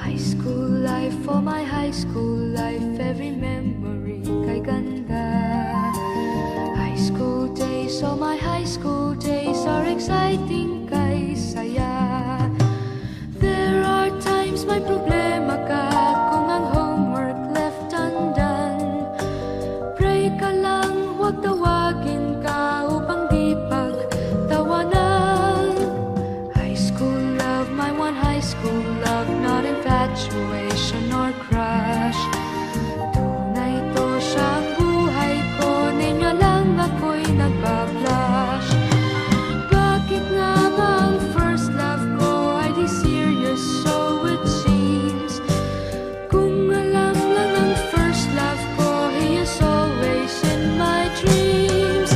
High school life, for my high school life, every memory kay ganda. High school days, oh my high school days are exciting kay saya. There are times may problema ka kung ang homework left undone. Pray ka lang, huwag tawagin ka upang di pagtawanan. High school love, my one high school love, not infatuation or crush. Tunay to siyang buhay ko, ninyo lang ako'y nagbablush. Bakit nga ba ang first love ko ay di serious, so it seems? Kung alam lang ang first love ko, he is always in my dreams.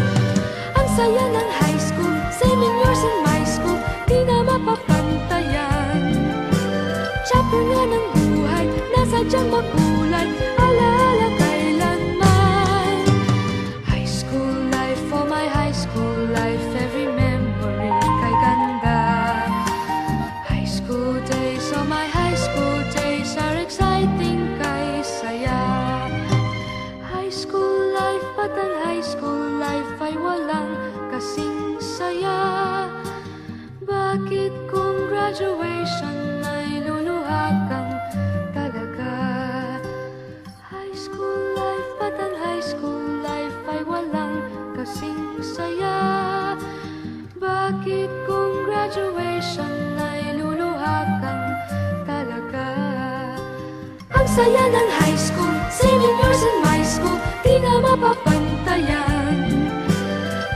Ang saya ng high school, 7 years in my school, di na mapapantayan. Chapter nga ng buhay, nasadyang makulay, alaala kailanman. High school life, for my high school life, every memory kay ganda. High school days, oh my high school days are exciting kay saya. High school life, but ang high school life ay walang kasing saya. Bakit kung graduation ay luluha kang talaga? High school life, but ang high school life ay walang kasing saya. Bakit kung graduation ay luluha kang talaga? Ang saya ng high school, 7 years in my school, di na mapapantayan.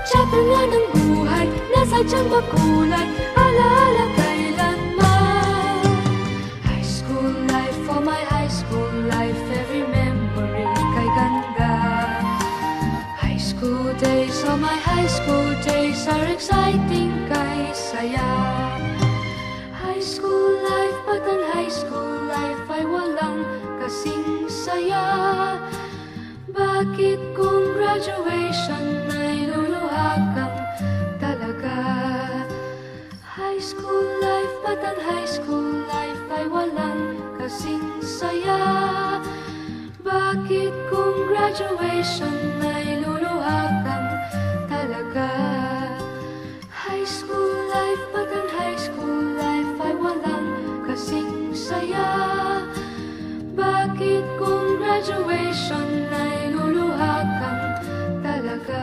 Chapter nga ng buhay, nasadyang makulay, alaala kailanman. High school life, for my high school life, every memory kay ganda. High school days, oh my high school days are exciting kay saya. High school life, but ang high school life ay walang kasing saya. Bakit kung graduation ay luluha kang talaga? High school life, but ang high school life ay walang kasing saya. Bakit kung graduation ay luluha kang talaga? High school life, but ang high school life ay walang kasing saya. Bakit kung graduation ay luluha kang talaga?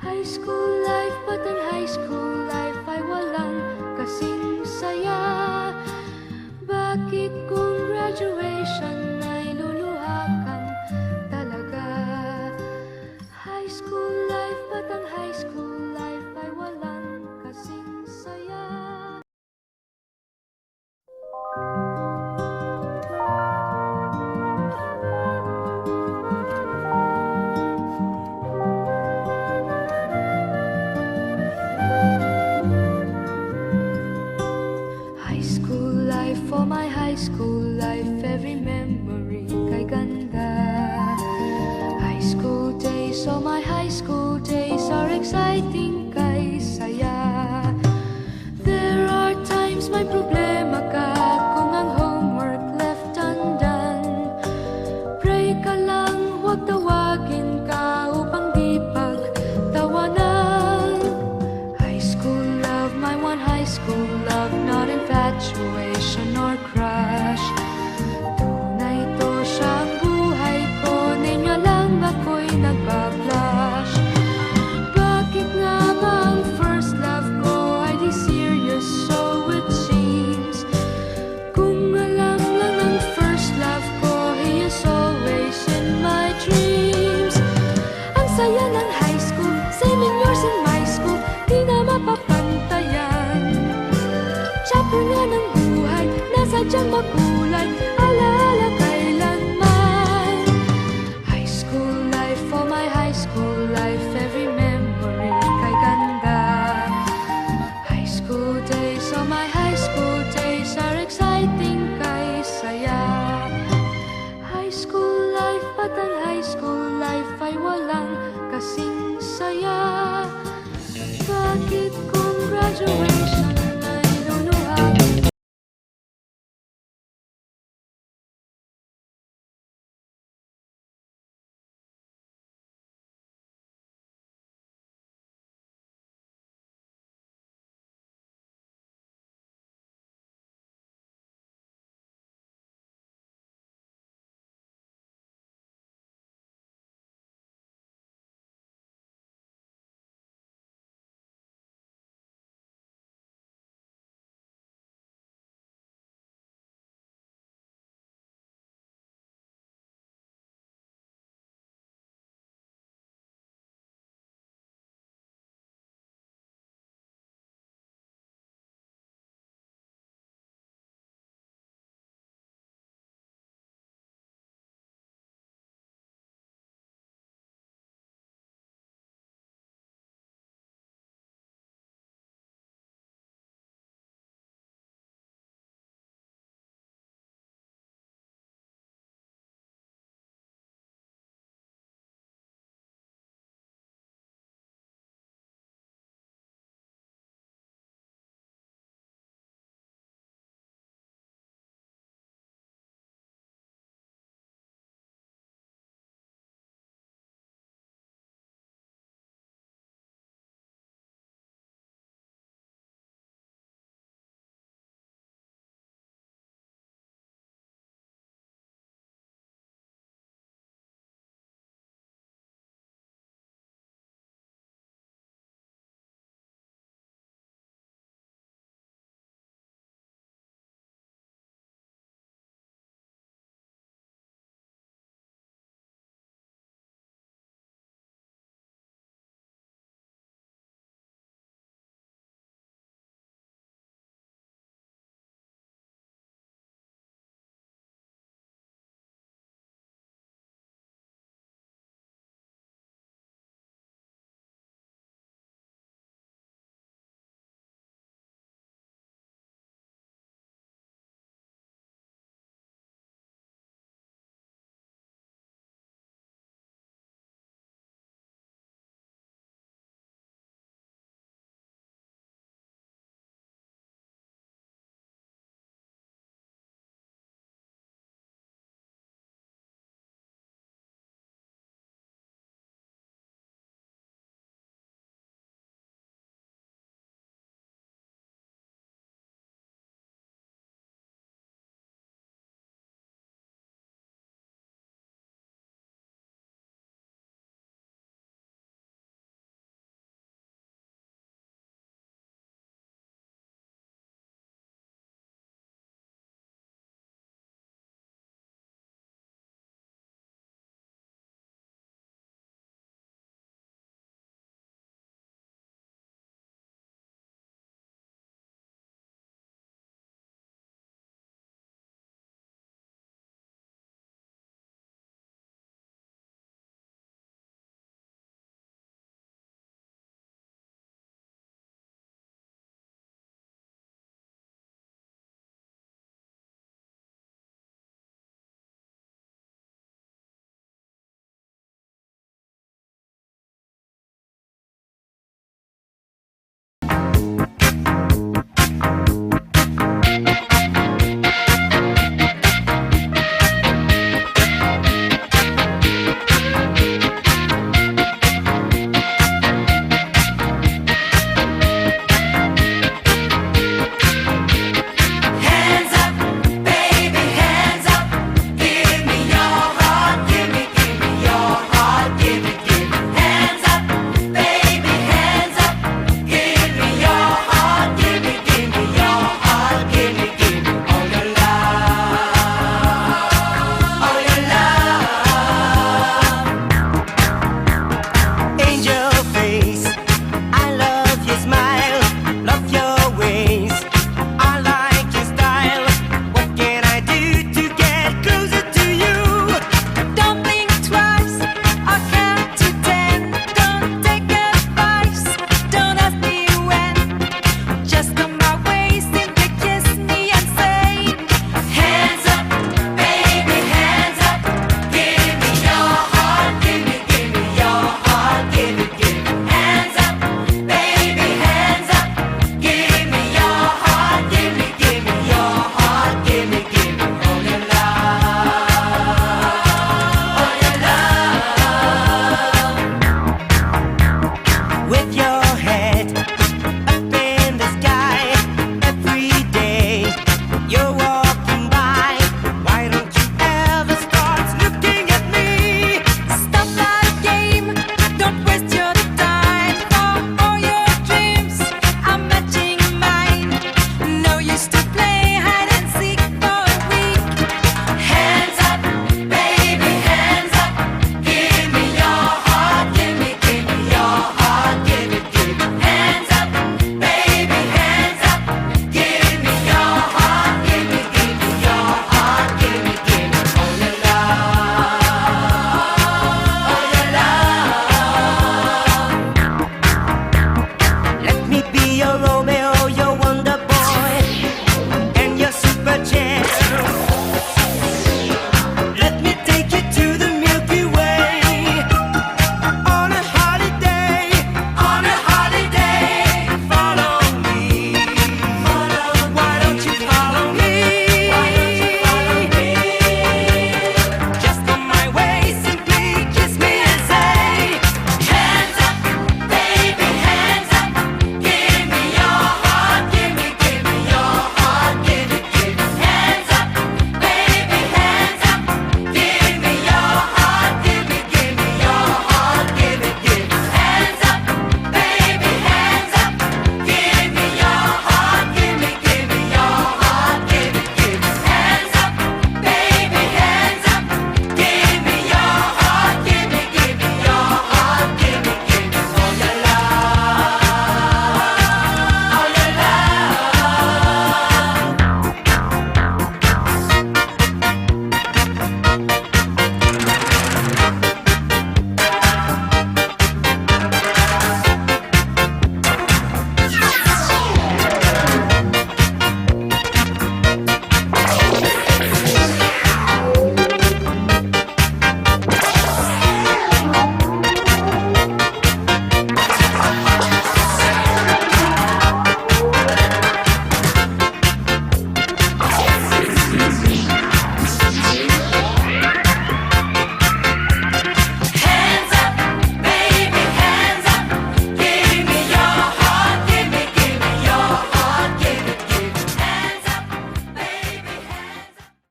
High school life, but ang high school life ay walang kasing saya. Bakit kung graduation ay luluha kang talaga? High school life, but ang high school life ay walang kasing saya. High school life, for my high school life, every memory kay ganda. High school days, oh my high school days are exciting kay saya. There are times may problema ka kung ang homework left undone. Pray ka lang, huwag tawagin ka upang di pagtawanan. High school love, my one high school love, not infatuation or crush. Tunay to siyang buhay ko, ninyo lang ako'y nagbablush. Bakit nga ba ang first love ko ay di serious, so it seems? Kung alam lang ang first love ko, he is always in my dreams. Ang saya ng high school, 7 years in my school, di na mapapantayan. Chapter nga ng buhay, nasadyang makulay,